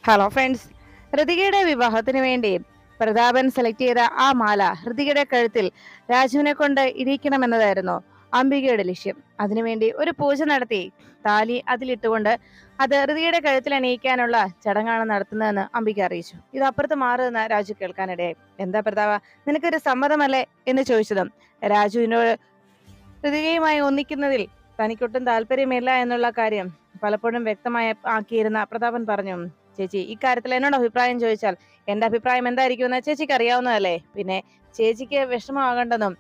Hello friends. ഹൃതികയുടെ വിവാഹത്തിന് വേണ്ടി Prathapan select ചെയ്ത ആ മാല ഹൃതികയുടെ കഴുത്തിൽ രാജുവിനെ കൊണ്ട് ഇടിയിക്കണമെന്നതായിരുന്നു അംബികയുടെ ലക്ഷ്യം. അതിനുവേണ്ടി ഒരു പൂജ നടത്തി താലി അതിലിട്ടുകൊണ്ട് അത് ഹൃതികയുടെ കഴുത്തിൽ അണിയിക്കാനുള്ള ചടങ്ങാണ് നടത്തുന്നതെന്ന് അംബിക അറിയിച്ചു. ഇത് അപ്പുറത്ത് മാറുമെന്ന് രാജു കേൾക്കാനിടയായി. എന്താ പ്രതാപ, നിനക്കൊരു സമ്മതമല്ലേ എന്ന് ചോദിച്ചതും രാജുവിനോട് ഹൃതികയുമായി ഒന്നിക്കുന്നതിൽ തനിക്കൊട്ടും താല്പര്യമില്ല എന്നുള്ള കാര്യം പലപ്പോഴും വ്യക്തമായി ആക്കിയിരുന്ന പ്രതാപൻ പറഞ്ഞു, ചേച്ചി ഇക്കാര്യത്തിൽ എന്നോട് അഭിപ്രായം ചോദിച്ചാൽ എന്റെ അഭിപ്രായം എന്തായിരിക്കുമെന്ന് ചേച്ചിക്ക് അറിയാവുന്നതല്ലേ. പിന്നെ ചേച്ചിക്ക് വിഷമമാകണ്ടെന്നും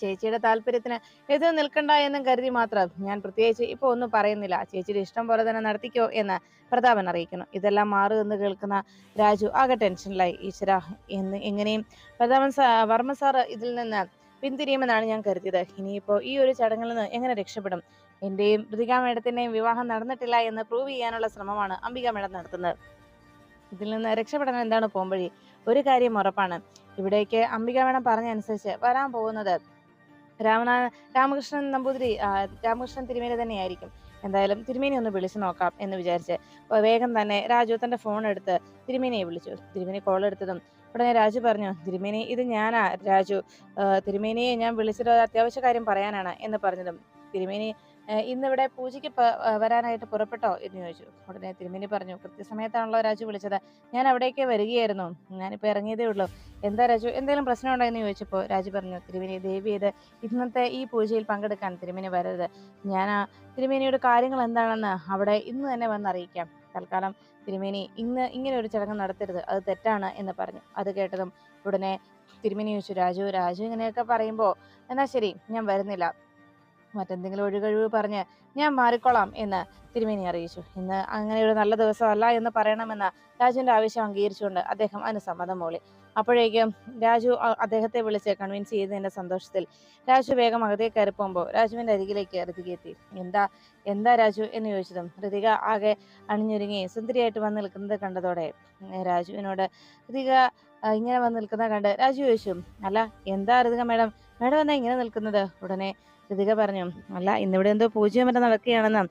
ചേച്ചിയുടെ താല്പര്യത്തിന് എതിർ നിൽക്കണ്ട എന്നും കരുതി മാത്രം ഞാൻ പ്രത്യേകിച്ച് ഇപ്പൊ ഒന്നും പറയുന്നില്ല. ചേച്ചിയുടെ ഇഷ്ടം പോലെ തന്നെ നടത്തിക്കോ എന്ന് പ്രതാപൻ അറിയിക്കുന്നു. ഇതെല്ലാം മാറുമെന്ന് കേൾക്കുന്ന രാജു ആകെ ടെൻഷനിലായി. ഈശ്വര, എങ്ങനെയും വർമ്മ സാറ് ഇതിൽ നിന്ന് പിന്തിരിയുമെന്നാണ് ഞാൻ കരുതിയത്. ഇനിയിപ്പോ ഈ ഒരു ചടങ്ങിൽ നിന്ന് എങ്ങനെ രക്ഷപ്പെടും? എന്റെയും ഋതിക മേഡത്തിന്റെയും വിവാഹം നടന്നിട്ടില്ല എന്ന് പ്രൂവ് ചെയ്യാനുള്ള ശ്രമമാണ് അംബിക മേഡം നടത്തുന്നത്. ഇതിൽ നിന്ന് രക്ഷപ്പെടാൻ എന്താണ് പോംവഴി? ഒരു കാര്യം ഉറപ്പാണ്, ഇവിടേക്ക് അംബിക മേഡം പറഞ്ഞ അനുസരിച്ച് വരാൻ പോകുന്നത് രാമകൃഷ്ണൻ നമ്പൂതിരി, രാമകൃഷ്ണൻ തിരുമേനി തന്നെയായിരിക്കും. എന്തായാലും തിരുമേനി ഒന്ന് വിളിച്ചു നോക്കാം എന്ന് വിചാരിച്ച് വേഗം തന്നെ രാജു തന്റെ ഫോൺ എടുത്ത് തിരുമേനിയെ വിളിച്ചു. തിരുമേനി കോൾ എടുത്തതും ഉടനെ രാജു പറഞ്ഞു, തിരുമേനി ഇത് ഞാനാ രാജു, തിരുമേനിയെ ഞാൻ വിളിച്ചിട്ട് അത്യാവശ്യ കാര്യം പറയാനാണ് എന്ന് പറഞ്ഞതും തിരുമേനി ഇന്നിവിടെ പൂജയ്ക്ക് വരാനായിട്ട് പുറപ്പെട്ടോ എന്ന് ചോദിച്ചു. ഉടനെ തിരുമേനി പറഞ്ഞു, കൃത്യസമയത്താണല്ലോ രാജു വിളിച്ചത്, ഞാൻ അവിടേക്ക് വരികയായിരുന്നു, ഞാനിപ്പോ ഇറങ്ങിയതേ ഉള്ളൂ. എന്താ രാജു, എന്തെങ്കിലും പ്രശ്നമുണ്ടോ എന്ന് ചോദിച്ചപ്പോൾ രാജു പറഞ്ഞു, തിരുമേനി ദയവ് ചെയ്ത് ഇന്നത്തെ ഈ പൂജയിൽ പങ്കെടുക്കാൻ തിരുമേനി വരരുത്. ഞാൻ തിരുമേനിയുടെ കാര്യങ്ങൾ എന്താണെന്ന് അവിടെ ഇന്ന് തന്നെ വന്ന് അറിയിക്കാം. തൽക്കാലം തിരുമേനി ഇന്ന് ഇങ്ങനെ ഒരു ചടങ്ങ് നടത്തരുത്, അത് തെറ്റാണ് എന്ന് പറഞ്ഞു. അത് കേട്ടതും ഉടനെ തിരുമേനി ചോദിച്ചു, രാജു ഇങ്ങനെയൊക്കെ പറയുമ്പോ എന്നാ ശരി, ഞാൻ വരുന്നില്ല, മറ്റെന്തെങ്കിലും ഒഴികഴിവ് പറഞ്ഞ് ഞാൻ മാറിക്കൊള്ളാം എന്ന് തിരുമേനി അറിയിച്ചു. ഇന്ന് അങ്ങനെ ഒരു നല്ല ദിവസമല്ല എന്ന് പറയണമെന്ന് രാജുവിന്റെ ആവശ്യം അംഗീകരിച്ചുകൊണ്ട് അദ്ദേഹം അതിന് സമ്മതം മൂളി. അപ്പോഴേക്കും രാജു അദ്ദേഹത്തെ വിളിച്ച് കൺവിൻസ് ചെയ്തതിന്റെ സന്തോഷത്തിൽ രാജു വേഗം അകത്തേക്ക് കയറി പോകുമ്പോൾ രാജുവിന്റെ അരികിലേക്ക് ഋതിക എത്തി. എന്താ രാജു എന്ന് ചോദിച്ചതും ഋതിക ആകെ അണിഞ്ഞൊരുങ്ങി സുന്ദരിയായിട്ട് വന്ന് നിൽക്കുന്നത് കണ്ടതോടെ രാജുവിനോട് ഋതിക ഇങ്ങനെ വന്ന് നിൽക്കുന്നത് കണ്ട് രാജു ചോദിച്ചു, അല്ല എന്താ ഋതിക മേഡം എന്താ ഇങ്ങനെ നിൽക്കുന്നത്? ഉടനെ ഋതിക പറഞ്ഞു, അല്ല ഇന്നിവിടെ എന്തോ പൂജയും മറ്റം നടക്കുകയാണെന്ന്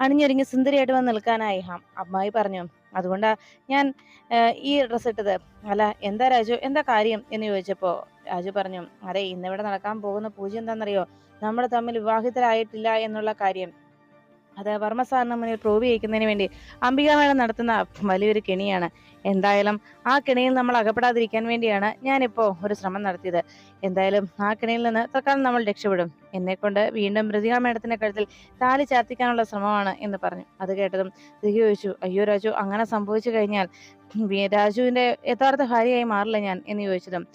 അണിഞ്ഞൊരുങ്ങി സുന്ദരിയായിട്ട് വന്ന് നിൽക്കാനായി അമ്മായി പറഞ്ഞു, അതുകൊണ്ടാ ഞാൻ ഈ ഡ്രസ്സ് ഇട്ടത്. അല്ല എന്താ രാജു, എന്താ കാര്യം എന്ന് ചോദിച്ചപ്പോ രാജു പറഞ്ഞു, അതെ ഇന്നിവിടെ നടക്കാൻ പോകുന്ന പൂജ എന്താണെന്നറിയോ? നമ്മൾ തമ്മിൽ വിവാഹിതരായിട്ടില്ല എന്നുള്ള കാര്യം അത് വർമ്മ സാറിന് മുന്നിൽ പ്രൂവ് ചെയ്യിക്കുന്നതിന് വേണ്ടി അംബിക മേഡം നടത്തുന്ന വലിയൊരു കെണിയാണ്. എന്തായാലും ആ കെണിയിൽ നമ്മൾ അകപ്പെടാതിരിക്കാൻ വേണ്ടിയാണ് ഞാനിപ്പോ ഒരു ശ്രമം നടത്തിയത്. എന്തായാലും ആ കെണിയിൽ നിന്ന് തൽക്കാലം നമ്മൾ രക്ഷപ്പെടും. എന്നെ കൊണ്ട് വീണ്ടും ഋതിക മേഡത്തിന്റെ കഴുത്തിൽ താലി ചാർത്തിക്കാനുള്ള ശ്രമമാണ് എന്ന് പറഞ്ഞു. അത് കേട്ടതും ഋതിക ചോദിച്ചു, അയ്യോ രാജു, അങ്ങനെ സംഭവിച്ചു കഴിഞ്ഞാൽ രാജുവിന്റെ യഥാർത്ഥ ഭാര്യയായി മാറില്ല ഞാൻ എന്ന് ചോദിച്ചതും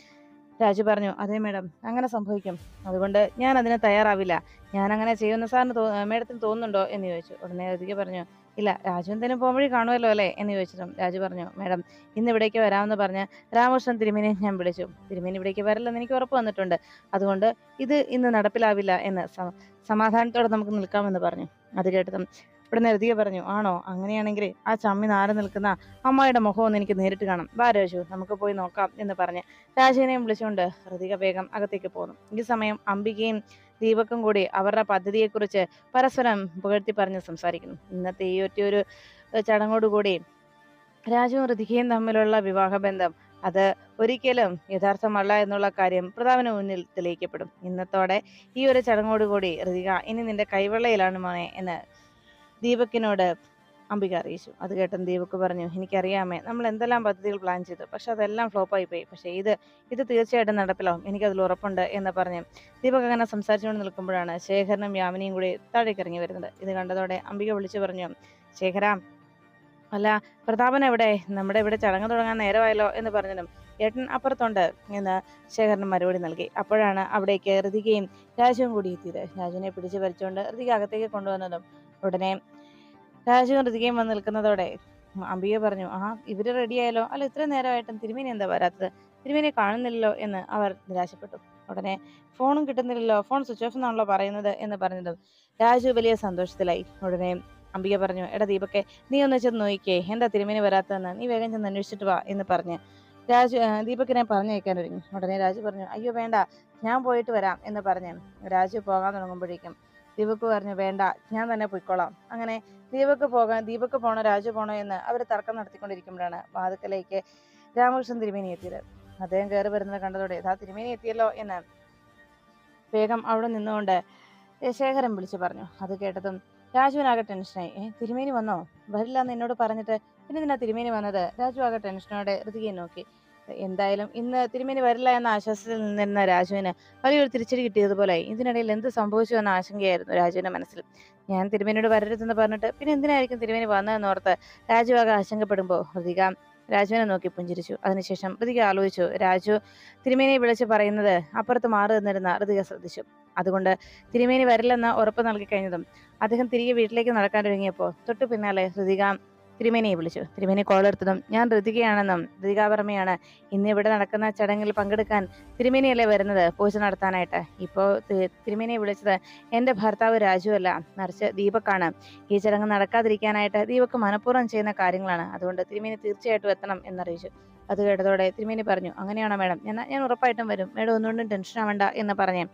രാജു പറഞ്ഞു, അതെ മേഡം, അങ്ങനെ സംഭവിക്കും, അതുകൊണ്ട് ഞാൻ അതിന് തയ്യാറാവില്ല. ഞാൻ അങ്ങനെ ചെയ്യുന്ന സാറിന് മേഡത്തിന് തോന്നുന്നുണ്ടോ എന്ന് ചോദിച്ചു. ഉടനെ ഋതിക പറഞ്ഞു, ഇല്ല, രാജു എന്തെങ്കിലും പോംവഴി കാണുമല്ലോ അല്ലേ എന്ന് ചോദിച്ചതും രാജു പറഞ്ഞു, മേഡം ഇന്ന് ഇവിടേക്ക് വരാമെന്ന് പറഞ്ഞ് രാമകൃഷ്ണൻ തിരുമേനി ഞാൻ വിളിച്ചു. തിരുമേനി ഇവിടേക്ക് വരില്ലെന്ന് എനിക്ക് ഉറപ്പ് വന്നിട്ടുണ്ട്, അതുകൊണ്ട് ഇത് ഇന്ന് നടപ്പിലാവില്ല എന്ന് സമാധാനത്തോടെ നമുക്ക് നിൽക്കാമെന്ന് പറഞ്ഞു. അത് കേട്ടതും ഉടനെ ഋതിക പറഞ്ഞു, ആണോ, അങ്ങനെയാണെങ്കിൽ ആ ചമ്മി നാറി നിൽക്കുന്ന അമ്മായിയുടെ മുഖം ഒന്ന് എനിക്ക് നേരിട്ട് കാണാം, വാ രാജു നമുക്ക് പോയി നോക്കാം എന്ന് പറഞ്ഞ് രാജുവിനെയും വിളിച്ചുകൊണ്ട് ഋതിക വേഗം അകത്തേക്ക് പോന്നു. ഈ സമയം അംബികയും ദീപക്കും കൂടി അവരുടെ പദ്ധതിയെക്കുറിച്ച് പരസ്പരം പുകഴ്ത്തി പറഞ്ഞ് സംസാരിക്കുന്നു. ഇന്നത്തെ ഈ ഒറ്റയൊരു ചടങ്ങോടുകൂടി രാജുവും ഋതികയും തമ്മിലുള്ള വിവാഹബന്ധം അത് ഒരിക്കലും യഥാർത്ഥമല്ല എന്നുള്ള കാര്യം പ്രതാപന് മുന്നിൽ തെളിയിക്കപ്പെടും. ഇന്നത്തോടെ ഈ ഒരു ചടങ്ങോടുകൂടി ഋതിക ഇനി നിന്റെ കൈവെള്ളയിലാണ് മോനെ എന്ന് ദീപക്കിനോട് അംബിക അറിയിച്ചു. അത് കേട്ടും ദീപക് പറഞ്ഞു, എനിക്കറിയാമേ, നമ്മൾ എന്തെല്ലാം പദ്ധതികൾ പ്ലാൻ ചെയ്തു, പക്ഷെ അതെല്ലാം ഫ്ലോപ്പായി പോയി, പക്ഷെ ഇത് തീർച്ചയായിട്ടും നടപ്പിലാവും, എനിക്കതിൽ ഉറപ്പുണ്ട് എന്ന് പറഞ്ഞ് ദീപക് അങ്ങനെ സംസാരിച്ചുകൊണ്ട് നിൽക്കുമ്പോഴാണ് ശേഖരനും യാമിനിയും കൂടി താഴേക്ക് ഇറങ്ങി വരുന്നത്. ഇത് കണ്ടതോടെ അംബിക വിളിച്ചു പറഞ്ഞു, ശേഖര, അല്ല പ്രതാപൻ എവിടെ? നമ്മുടെ ഇവിടെ ചടങ്ങ് തുടങ്ങാൻ നേരമായല്ലോ എന്ന് പറഞ്ഞതും ഏട്ടൻ അപ്പുറത്തുണ്ട് എന്ന് ശേഖരൻ മറുപടി നൽകി. അപ്പോഴാണ് അവിടേക്ക് ഋതികയും രാജുവും കൂടി എത്തിയത്. രാജുവിനെ പിടിച്ചു വലിച്ചുകൊണ്ട് ഋതിക അകത്തേക്ക് കൊണ്ടുവന്നതും ഉടനെ രാജുവും ഋതികയും വന്ന് നിൽക്കുന്നതോടെ അംബിക പറഞ്ഞു, ഇവര് റെഡിയായല്ലോ, അല്ല ഇത്രയും നേരമായിട്ടും തിരുമേനി എന്താ വരാത്തത്? തിരുമേനി കാണുന്നില്ലല്ലോ എന്ന് അവർ നിരാശപ്പെട്ടു. ഉടനെ ഫോണും കിട്ടുന്നില്ലല്ലോ, ഫോൺ സ്വിച്ച് ഓഫ് എന്നാണല്ലോ പറയുന്നത് എന്ന് പറഞ്ഞതും രാജു വലിയ സന്തോഷത്തിലായി. ഉടനെ അംബിക പറഞ്ഞു, എടാ ദീപക്കെ, നീ ഒന്ന് ചെന്ന് നോക്കിക്കേ, എന്താ തിരുമേനി വരാത്തതെന്ന്, നീ വേഗം ചെന്ന് അന്വേഷിച്ചിട്ട് വാ എന്ന് പറഞ്ഞ് ദീപക്കിനെ പറഞ്ഞയക്കാൻ ഒരുങ്ങി. ഉടനെ രാജു പറഞ്ഞു, അയ്യോ വേണ്ട, ഞാൻ പോയിട്ട് വരാം എന്ന് പറഞ്ഞ് രാജു പോകാൻ തുടങ്ങുമ്പോഴേക്കും ദീപക് പറഞ്ഞു വേണ്ട, ഞാൻ തന്നെ പൊയ്ക്കോളാം. അങ്ങനെ ദീപക് പോണോ രാജു പോണോ എന്ന് അവർ തർക്കം നടത്തിക്കൊണ്ടിരിക്കുമ്പോഴാണ് വാതുക്കലേക്ക് രാമകൃഷ്ണൻ തിരുമേനി എത്തിയത്. അദ്ദേഹം കയറി വരുന്നത് കണ്ടതോടെ ഇതാ തിരുമേനി എത്തിയല്ലോ എന്ന് വേഗം അവിടെ നിന്നുകൊണ്ട് ശേഖരൻ വിളിച്ചു പറഞ്ഞു. അത് കേട്ടതും രാജുവിനാകെ ടെൻഷനായി. തിരുമേനി വന്നോ? വരില്ല എന്ന് എന്നോട് പറഞ്ഞിട്ട് പിന്നെ എന്തിനാ തിരുമേനി വന്നത്? രാജു ആകെ ടെൻഷനോടെ ഋതികയെ നോക്കി. എന്തായാലും ഇന്ന് തിരുമേനി വരില്ല എന്ന ആശ്വാസത്തിൽ നിന്നിരുന്ന രാജുവിന് വലിയൊരു തിരിച്ചടി കിട്ടിയതുപോലെ ഇതിനിടയിൽ എന്ത് സംഭവിച്ചു എന്ന ആശങ്കയായിരുന്നു രാജുവിന്റെ മനസ്സിൽ. ഞാൻ തിരുമേനിയോട് വരരുതെന്ന് പറഞ്ഞിട്ട് പിന്നെ എന്തിനായിരിക്കും തിരുമേനി വന്നതെന്നോർത്ത് രാജു ആകെ ആശങ്കപ്പെടുമ്പോൾ ഋതിക രാജുവിനെ നോക്കി പുഞ്ചിരിച്ചു. അതിനുശേഷം ഋതിക ആലോചിച്ചു, രാജു തിരുമേനിയെ വിളിച്ച് പറയുന്നത് അപ്പുറത്ത് മാറി നിന്നിരുന്ന ഋതിക ശ്രദ്ധിച്ചു. അതുകൊണ്ട് തിരുമേനി വരില്ലെന്ന് ഉറപ്പ് നൽകി കഴിഞ്ഞതും അദ്ദേഹം തിരികെ വീട്ടിലേക്ക് നടക്കാനൊരുങ്ങിയപ്പോൾ തൊട്ടു പിന്നാലെ ഋതിക തിരുമേനിയെ വിളിച്ചു. തിരുമേനി കോളെടുത്തതും ഞാൻ ഋതികയാണെന്നും ഋതികാപരമയാണ് ഇന്ന് ഇവിടെ നടക്കുന്ന ചടങ്ങിൽ പങ്കെടുക്കാൻ തിരുമേനിയല്ലേ വരുന്നത് പൂജ നടത്താനായിട്ട്. ഇപ്പോൾ തിരുമേനിയെ വിളിച്ചത് എൻ്റെ ഭർത്താവ് രാജു അല്ല, മറിച്ച് ദീപക്കാണ്. ഈ ചടങ്ങ് നടക്കാതിരിക്കാനായിട്ട് ദീപക്ക് മനഃപൂർവ്വം ചെയ്യുന്ന കാര്യങ്ങളാണ്. അതുകൊണ്ട് തിരുമേനി തീർച്ചയായിട്ടും എത്തണം എന്നറിയിച്ചു. അത് കേട്ടതോടെ തിരുമേനി പറഞ്ഞു, അങ്ങനെയാണോ മാഡം? ഞാൻ ഉറപ്പായിട്ടും വരും. മാഡം ഒന്നുകൊണ്ടും ടെൻഷൻ ആവണ്ട എന്ന് പറഞ്ഞ്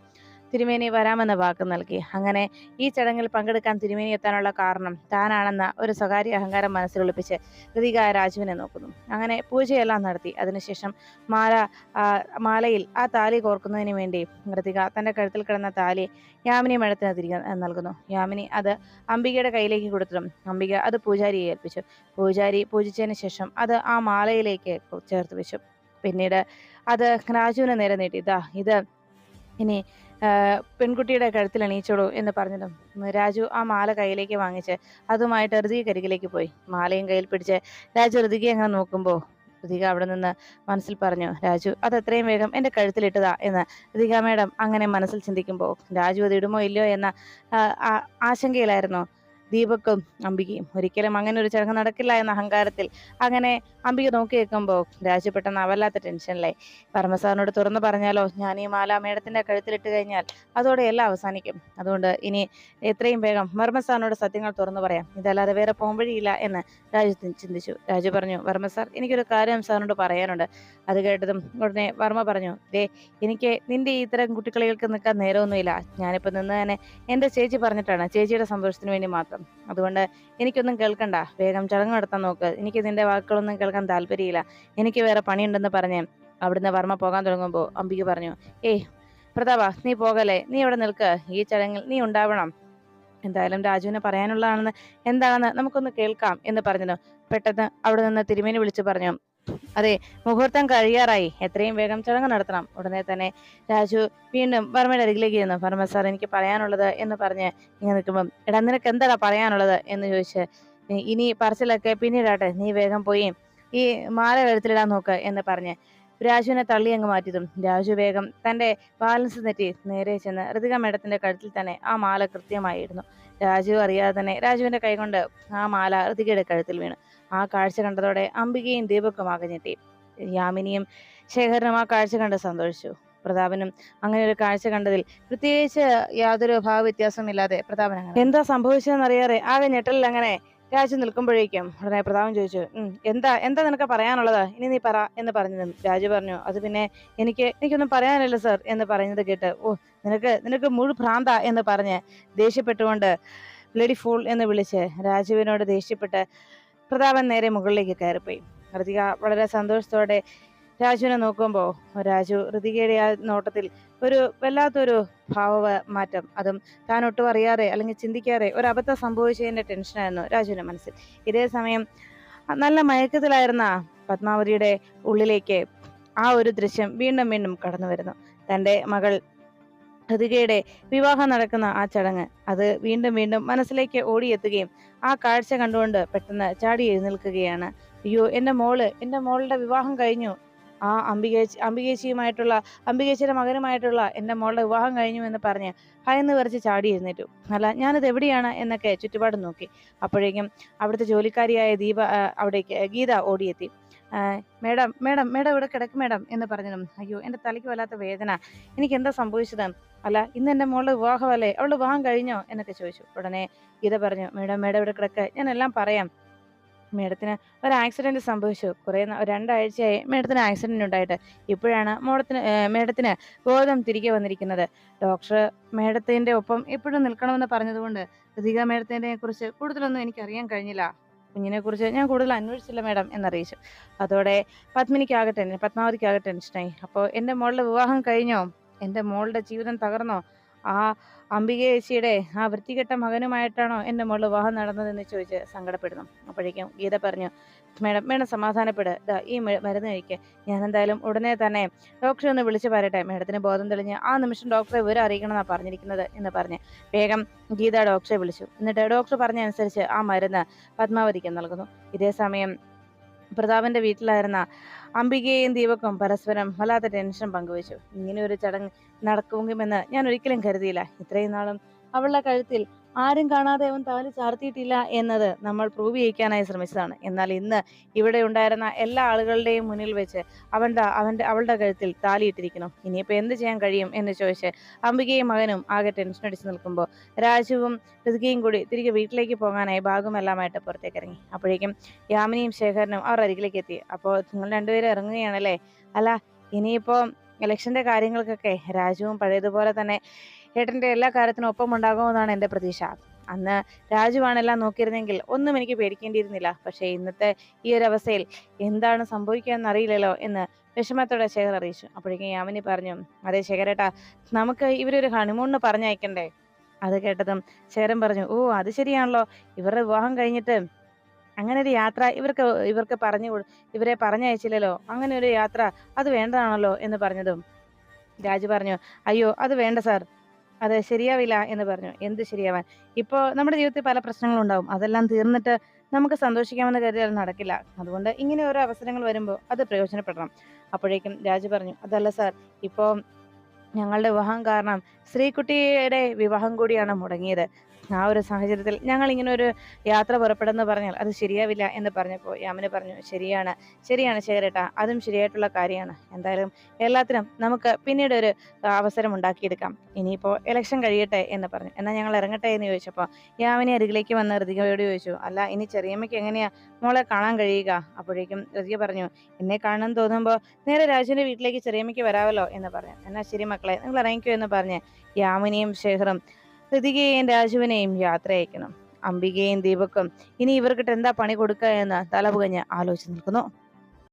തിരുമേനി വരാമെന്ന് വാക്ക് നൽകി. അങ്ങനെ ഈ ചടങ്ങിൽ പങ്കെടുക്കാൻ തിരുമേനി എത്താനുള്ള കാരണം താനാണെന്ന ഒരു സ്വകാര്യ അഹങ്കാരം മനസ്സിലൊളിപ്പിച്ച് ഋതിക രാജുവിനെ നോക്കുന്നു. അങ്ങനെ പൂജയെല്ലാം നടത്തി. അതിനുശേഷം മാലയിൽ ആ താലി കോർക്കുന്നതിന് വേണ്ടി ഋതിക തന്റെ കഴുത്തിൽ കിടന്ന താലി യാമിനി മേഡത്തിന് തിരികെ നൽകുന്നു. യാമിനി അത് അംബികയുടെ കയ്യിലേക്ക് കൊടുത്തതും അംബിക അത് പൂജാരിയെ ഏൽപ്പിച്ചു. പൂജാരി പൂജിച്ചതിന് ശേഷം അത് ആ മാലയിലേക്ക് ചേർത്ത് വെച്ചു. പിന്നീട് അത് രാജുവിന് നേരെ നീട്ടി. ഇത് ഇനി പെൺകുട്ടിയുടെ കഴുത്തിൽ അണിയിച്ചോളൂ എന്ന് പറഞ്ഞതും രാജു ആ മാല കയ്യിലേക്ക് വാങ്ങിച്ച് അതുമായിട്ട് ഋതികരികിലേക്ക് പോയി. മാലയും കയ്യിൽ പിടിച്ച് രാജു ഋതികയെ അങ്ങനെ നോക്കുമ്പോൾ ഋതിക അവിടെ നിന്ന് മനസ്സിൽ പറഞ്ഞു, രാജു അത് എത്രയും വേഗം എൻ്റെ കഴുത്തിലിട്ടതാ എന്ന്. ഋതിക മേഡം അങ്ങനെ മനസ്സിൽ ചിന്തിക്കുമ്പോൾ രാജു അത് ഇടുമോ ഇല്ലയോ എന്ന ആശങ്കയിലായിരുന്നു ദീപക്കും അംബികയും. ഒരിക്കലും അങ്ങനെ ഒരു ചടങ്ങ് നടക്കില്ല എന്ന അഹങ്കാരത്തിൽ അങ്ങനെ അംബിക നോക്കി വെക്കുമ്പോൾ രാജു പെട്ടെന്ന് അവല്ലാത്ത ടെൻഷനിലായി. പരമസാറിനോട് തുറന്നു പറഞ്ഞാലോ, ഞാൻ ഈ മാല മേഡത്തിന്റെ കഴുത്തിലിട്ട് കഴിഞ്ഞാൽ അതോടെ എല്ലാം അവസാനിക്കും. അതുകൊണ്ട് ഇനി എത്രയും വേഗം വർമ്മസാറിനോട് സത്യങ്ങൾ തുറന്നു പറയാം, ഇതല്ലാതെ വേറെ പോംവഴിയില്ല എന്ന് രാജു ചിന്തിച്ചു. രാജു പറഞ്ഞു, വർമ്മസാർ എനിക്കൊരു കാര്യം സാറിനോട് പറയാനുണ്ട്. അത് കേട്ടതും ഉടനെ വർമ്മ പറഞ്ഞു, എനിക്ക് നിന്റെ ഇത്തരം കുട്ടികളികൾക്ക് നിൽക്കാൻ നേരമൊന്നുമില്ല. ഞാനിപ്പോൾ നിന്ന് തന്നെ എൻ്റെ ചേച്ചി പറഞ്ഞിട്ടാണ്, ചേച്ചിയുടെ സന്തോഷത്തിന് വേണ്ടി മാത്രം. അതുകൊണ്ട് എനിക്കൊന്നും കേൾക്കണ്ട, വേഗം ചടങ്ങ് നടത്താൻ നോക്ക്. എനിക്ക് നിന്റെ വാക്കുകളൊന്നും കേൾക്കാൻ താല്പര്യമില്ല, എനിക്ക് വേറെ പണിയുണ്ടെന്ന് പറഞ്ഞ് അവിടുന്ന് വർമ്മ പോകാൻ തുടങ്ങുമ്പോൾ അംബിക പറഞ്ഞു, പ്രതാപ നീ പോകല്ലേ, നീ ഇവിടെ നിൽക്ക്, ഈ ചടങ്ങിൽ നീ ഉണ്ടാവണം. എന്തായാലും രാജുവിന് പറയാനുള്ളതാണെന്ന് എന്താണെന്ന് നമുക്കൊന്ന് കേൾക്കാം എന്ന് പറഞ്ഞു. പെട്ടെന്ന് അവിടെ നിന്ന് തിരുമേനി വിളിച്ചു പറഞ്ഞു, അതെ, മുഹൂർത്തം കഴിയാറായി, എത്രയും വേഗം ചടങ്ങ് നടത്തണം. ഉടനെ തന്നെ രാജു വീണ്ടും വർമ്മയുടെ അരികിലേക്ക് ഇരുന്നു. വർമ്മ സാർ എനിക്ക് പറയാനുള്ളത് എന്ന് പറഞ്ഞ് ഇങ്ങനെ നിൽക്കുമ്പം, എടാ നിനക്ക് എന്താടാ പറയാനുള്ളത് എന്ന് ചോദിച്ച്, ഇനി പറച്ചിലൊക്കെ പിന്നീടാട്ടെ, നീ വേഗം പോയി ഈ മാല കഴുത്തിലിടാൻ നോക്ക് എന്ന് പറഞ്ഞ് രാജുവിനെ തള്ളി അങ്ങ് മാറ്റിയതും രാജു വേഗം തന്റെ ബാലൻസ് തെറ്റി നേരെ ചെന്ന് ഋതിക മേഡത്തിന്റെ കഴുത്തിൽ തന്നെ ആ മാല കൃത്യമായിരുന്നു. രാജു അറിയാതെ തന്നെ രാജുവിന്റെ കൈകൊണ്ട് ആ മാല ഋതികയുടെ കഴുത്തിൽ വീണു. ആ കാഴ്ച കണ്ടതോടെ അംബികയും ദീപക്കും ആകഞ്ഞെത്തി. യാമിനിയും ശേഖരനും ആ കാഴ്ച കണ്ട് സന്തോഷിച്ചു. പ്രതാപനും അങ്ങനെ ഒരു കാഴ്ച കണ്ടതിൽ പ്രത്യേകിച്ച് യാതൊരു ഭാവവ്യത്യാസമില്ലാതെ പ്രതാപൻ അങ്ങനെ എന്താ സംഭവിച്ചതെന്നറിയാതെ ആകെ ഞെട്ടലിൽ അങ്ങനെ രാജു നിൽക്കുമ്പോഴേക്കും ഉടനെ പ്രതാപൻ ചോദിച്ചു, എന്താ നിനക്ക് പറയാനുള്ളത്, ഇനി നീ പറ എന്ന് പറഞ്ഞതും രാജു പറഞ്ഞു, അത് പിന്നെ എനിക്കൊന്നും പറയാനില്ല സർ എന്ന് പറയുന്നത് കേട്ട്, നിനക്ക് മുഴു ഭ്രാന്ത എന്ന് പറഞ്ഞ് ദേഷ്യപ്പെട്ടുകൊണ്ട് ബ്ലഡി ഫൂൾ എന്ന് വിളിച്ച് രാജുവിനോട് ദേഷ്യപ്പെട്ട് പ്രതാപൻ നേരെ മുകളിലേക്ക് കയറിപ്പോയി. ഋതിക വളരെ സന്തോഷത്തോടെ രാജുവിനെ നോക്കുമ്പോൾ രാജു ഋതികയുടെ ആ നോട്ടത്തിൽ ഒരു വല്ലാത്തൊരു ഭാവ മാറ്റം, അതും താൻ ഒട്ടും അറിയാതെ അല്ലെങ്കിൽ ചിന്തിക്കാതെ ഒരു അബദ്ധം സംഭവിച്ചതിന്റെ ടെൻഷനായിരുന്നു രാജുവിന്റെ മനസ്സിൽ. ഇതേ സമയം നല്ല മയക്കത്തിലായിരുന്ന പത്മാവതിയുടെ ഉള്ളിലേക്ക് ആ ഒരു ദൃശ്യം വീണ്ടും വീണ്ടും കടന്നു വരുന്നു. തൻ്റെ മകൾ ഋതികയുടെ വിവാഹം നടക്കുന്ന ആ ചടങ്ങ് അത് വീണ്ടും വീണ്ടും മനസ്സിലേക്ക് ഓടിയെത്തുകയും ആ കാഴ്ച കണ്ടുകൊണ്ട് പെട്ടെന്ന് ചാടി എഴുന്നേൽക്കുകയാണ്. അയ്യോ, എൻ്റെ മോളുടെ വിവാഹം കഴിഞ്ഞു, ആ അംബികേച്ചിയുടെ മകനുമായിട്ടുള്ള എൻ്റെ മോളുടെ വിവാഹം കഴിഞ്ഞു എന്ന് പറഞ്ഞ് ഭയന്ന് വിറച്ച് ചാടി എഴുന്നേറ്റു. അല്ല, ഞാനിത് എവിടെയാണ് എന്നൊക്കെ ചുറ്റുപാട് നോക്കി. അപ്പോഴേക്കും അവിടുത്തെ ജോലിക്കാരിയായ ഗീത ഓടിയെത്തി. മേഡം ഇവിടെ കിടക്കും മേഡം എന്ന് പറഞ്ഞതും, അയ്യോ എൻ്റെ തലയ്ക്ക് വല്ലാത്ത വേദന, എനിക്ക് എന്താ സംഭവിച്ചത്, അല്ല ഇന്ന് എൻ്റെ മോളുടെ വിവാഹമല്ലേ, അവളുടെ വിവാഹം കഴിഞ്ഞോ എന്നൊക്കെ ചോദിച്ചു. ഉടനെ ഗീത പറഞ്ഞു, മേഡം ഇവിടെ കിടക്ക്, ഞാൻ എല്ലാം പറയാം. മേഡത്തിന് ഒരു ആക്സിഡന്റ് സംഭവിച്ചു. രണ്ടാഴ്ചയായി മേഡത്തിന് ആക്സിഡന്റ് ഉണ്ടായിട്ട്. ഇപ്പോഴാണ് മേഡത്തിന് ബോധം തിരികെ വന്നിരിക്കുന്നത്. ഡോക്ടർ മേഡത്തിന്റെ ഒപ്പം എപ്പോഴും നിൽക്കണമെന്ന് പറഞ്ഞതുകൊണ്ട് ഋതിക മേഡത്തിനെ കുറിച്ച് കൂടുതലൊന്നും എനിക്കറിയാൻ കഴിഞ്ഞില്ല. കുഞ്ഞിനെ കുറിച്ച് ഞാൻ കൂടുതൽ അന്വേഷിച്ചില്ല മേഡം എന്നറിയിച്ചു. അതോടെ പത്മാവതിക്കാകെ ടെൻഷനായി. അപ്പോൾ എൻ്റെ മോളുടെ വിവാഹം കഴിഞ്ഞോ? എൻ്റെ മോളുടെ ജീവിതം തകർന്നോ? ആ അംബിക ചേച്ചിയുടെ ആ വൃത്തികെട്ട മകനുമായിട്ടാണോ എൻ്റെ മോളുടെ വിവാഹം നടന്നതെന്ന് ചോദിച്ച് സങ്കടപ്പെടുന്നു. അപ്പോഴേക്കും ഗീത പറഞ്ഞു, മേഡം മേഡം സമാധാനപ്പെട്. ദാ ഈ മരുന്ന് കഴിക്കുക. ഞാൻ എന്തായാലും ഉടനെ തന്നെ ഡോക്ടറെ ഒന്ന് വിളിച്ചു പറയട്ടെ. മേഡത്തിന് ബോധം തെളിഞ്ഞ് ആ നിമിഷം ഡോക്ടറെ വിവരം അറിയിക്കണമെന്നാണ് പറഞ്ഞിരിക്കുന്നത് എന്ന് പറഞ്ഞ് വേഗം ഗീത ഡോക്ടറെ വിളിച്ചു. എന്നിട്ട് ഡോക്ടർ പറഞ്ഞ അനുസരിച്ച് ആ മരുന്ന് പത്മാവതിക്ക് നൽകുന്നു. ഇതേ സമയം പ്രതാപന്റെ വീട്ടിലായിരുന്ന അംബികയും ദീപക്കും പരസ്പരം വല്ലാത്ത ടെൻഷൻ പങ്കുവച്ചു. ഇങ്ങനെ ഒരു ചടങ്ങ് നടക്കുമെന്ന് ഞാൻ ഒരിക്കലും കരുതിയില്ല. ഇത്രയും നാളും അവളുടെ കഴുത്തിൽ ആരും കാണാതെ അവൻ താലി ചാർത്തിയിട്ടില്ല എന്നത് നമ്മൾ പ്രൂവ് ചെയ്യിക്കാനായി ശ്രമിച്ചതാണ്. എന്നാൽ ഇന്ന് ഇവിടെ ഉണ്ടായിരുന്ന എല്ലാ ആളുകളുടെയും മുന്നിൽ വെച്ച് അവളുടെ കഴുത്തിൽ താലിയിട്ടിരിക്കുന്നു. ഇനിയിപ്പോൾ എന്ത് ചെയ്യാൻ കഴിയും എന്ന് ചോദിച്ച് അംബികയും മകനും ആകെ ടെൻഷൻ അടിച്ചു നിൽക്കുമ്പോൾ രാജുവും ഋതികയും കൂടി തിരികെ വീട്ടിലേക്ക് പോകാനായി ബാഗുമെല്ലാമായിട്ട് പുറത്തേക്ക് ഇറങ്ങി. അപ്പോഴേക്കും യാമിനിയും ശേഖരനും അവർ അരികിലേക്ക് എത്തി. അപ്പോൾ നിങ്ങൾ രണ്ടുപേരും ഇറങ്ങുകയാണല്ലേ? അല്ല, ഇനിയിപ്പോ ഇലക്ഷന്റെ കാര്യങ്ങൾക്കൊക്കെ രാജുവും പഴയതുപോലെ തന്നെ ഏട്ടന്റെ എല്ലാ കാര്യത്തിനും ഒപ്പം ഉണ്ടാകുമെന്നാണ് എൻ്റെ പ്രതീക്ഷ. അന്ന് രാജുവാണ് എല്ലാം നോക്കിയിരുന്നെങ്കിൽ ഒന്നും എനിക്ക് പേടിക്കേണ്ടിയിരുന്നില്ല. പക്ഷേ ഇന്നത്തെ ഈ ഒരു അവസ്ഥയിൽ എന്താണ് സംഭവിക്കുക എന്നറിയില്ലല്ലോ എന്ന് വിഷമത്തോടെ ശേഖർ അറിയിച്ചു. അപ്പോഴേക്കും യാമിനി പറഞ്ഞു, അതെ ശേഖരേട്ടാ, നമുക്ക് ഇവരൊരു ഹണിമൂണിന് പറഞ്ഞയക്കണ്ടേ? അത് കേട്ടതും ശേഖരൻ പറഞ്ഞു, ഓ അത് ശരിയാണല്ലോ, ഇവരുടെ വിവാഹം കഴിഞ്ഞിട്ട് അങ്ങനെ ഒരു യാത്ര ഇവർക്ക് ഇവരെ പറഞ്ഞയച്ചില്ലല്ലോ. അങ്ങനെ ഒരു യാത്ര അത് വേണ്ടതാണല്ലോ എന്ന് പറഞ്ഞതും രാജു പറഞ്ഞു, അയ്യോ അത് വേണ്ട സാർ, അത് ശരിയാവില്ല എന്ന് പറഞ്ഞു. എന്ത് ശരിയാവാൻ? ഇപ്പോ നമ്മുടെ ജീവിതത്തിൽ പല പ്രശ്നങ്ങളും ഉണ്ടാവും. അതെല്ലാം തീർന്നിട്ട് നമുക്ക് സന്തോഷിക്കാമെന്ന് കരുതിയാൽ നടക്കില്ല. അതുകൊണ്ട് ഇങ്ങനെ ഓരോ അവസരങ്ങൾ വരുമ്പോൾ അത് പ്രയോജനപ്പെടണം. അപ്പോഴേക്കും രാജു പറഞ്ഞു, അതല്ല സാർ, ഇപ്പോ ഞങ്ങളുടെ വിവാഹം കാരണം ശ്രീകുട്ടിയുടെ വിവാഹം കൂടിയാണ് മുടങ്ങിയത്. ആ ഒരു സാഹചര്യത്തിൽ ഞങ്ങൾ ഇങ്ങനെ ഒരു യാത്ര പുറപ്പെടുന്നു പറഞ്ഞാൽ അത് ശരിയാവില്ല എന്ന് പറഞ്ഞപ്പോൾ യാമിനി പറഞ്ഞു, ശരിയാണ് ശേഖരേട്ടാ, അതും ശരിയായിട്ടുള്ള കാര്യമാണ്. എന്തായാലും എല്ലാത്തിനും നമുക്ക് പിന്നീട് ഒരു അവസരം ഉണ്ടാക്കിയെടുക്കാം. ഇനിയിപ്പോൾ ഇലക്ഷൻ കഴിയട്ടെ എന്ന് പറഞ്ഞു. എന്നാൽ ഞങ്ങൾ ഇറങ്ങട്ടെ എന്ന് ചോദിച്ചപ്പോൾ യാമിനി അരികിലേക്ക് വന്ന് ഋതികയോട് ചോദിച്ചു, അല്ല ഇനി ചെറിയമ്മയ്ക്ക് എങ്ങനെയാ മോളെ കാണാൻ കഴിയുക? അപ്പോഴേക്കും ഋതിക പറഞ്ഞു, എന്നെ കാണാൻ തോന്നുമ്പോൾ നേരെ രാജുവിന്റെ വീട്ടിലേക്ക് ചെറിയമ്മയ്ക്ക് വരാമല്ലോ എന്ന് പറഞ്ഞു. എന്നാൽ ശരി മക്കളെ, നിങ്ങൾ ഇറങ്ങിക്കോ എന്ന് പറഞ്ഞ് യാമിനിയും ശേഖറും ഋതികയെയും രാജുവിനെയും യാത്ര അയക്കണം. അംബികയും ദീപക്കും ഇനി ഇവർക്കിട്ട് എന്താ പണി കൊടുക്കുക എന്ന് തലപുകഞ്ഞ് ആലോചിച്ച് നിൽക്കുന്നു.